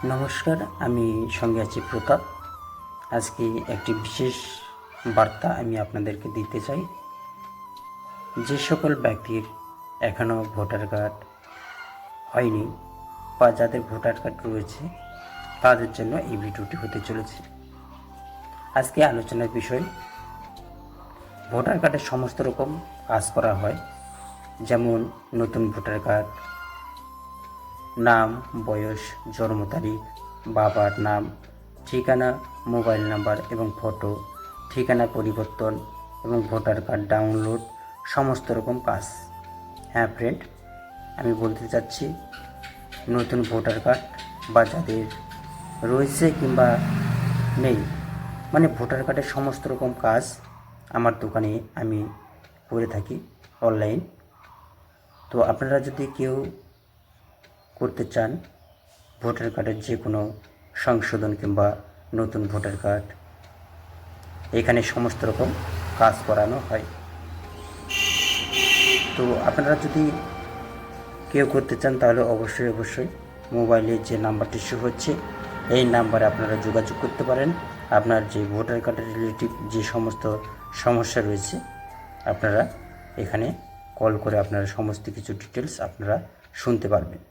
নমস্কার, আমি সঙ্গে আছি প্রতাপ। আজকে একটি বিশেষ বার্তা আমি আপনাদেরকে দিতে চাই। যে সকল ব্যক্তির এখনও ভোটার কার্ড হয়নি বা যাদের ভোটার কার্ড রয়েছে তাদের জন্য এই ভিডিওটি হতে চলেছে। আজকে আলোচনার বিষয়, ভোটার কার্ডের সমস্ত রকম কাজ করা হয়, যেমন নতুন ভোটার কার্ড, নাম, বয়স, জন্ম তারিখ, বাবার নাম, ঠিকানা, মোবাইল নাম্বার এবং ফটো, ঠিকানা পরিবর্তন এবং ভোটার কার্ড ডাউনলোড, সমস্ত রকম কাজ। হ্যাঁ ফ্রেন্ড, আমি বলতে চাচ্ছি নতুন ভোটার কার্ড বা যাদের রয়েছে কিংবা নেই, মানে ভোটার কার্ডের সমস্ত রকম কাজ আমার দোকানে আমি করে থাকি অনলাইন। তো আপনারা যদি কেউ করতে চান ভোটার কার্ডের যে কোনো সংশোধন কিংবা নতুন ভোটার কার্ড, এখানে সমস্ত রকম কাজ করানো হয়। তো আপনারা যদি কেউ করতে চান তাহলে অবশ্যই মোবাইলে যে নাম্বারটি শো হচ্ছে এই নাম্বারে আপনারা যোগাযোগ করতে পারেন। আপনার যে ভোটার কার্ডের রিলেটিভ যে সমস্ত সমস্যা রয়েছে আপনারা এখানে কল করে আপনারা সমস্ত কিছু ডিটেলস আপনারা শুনতে পারবেন।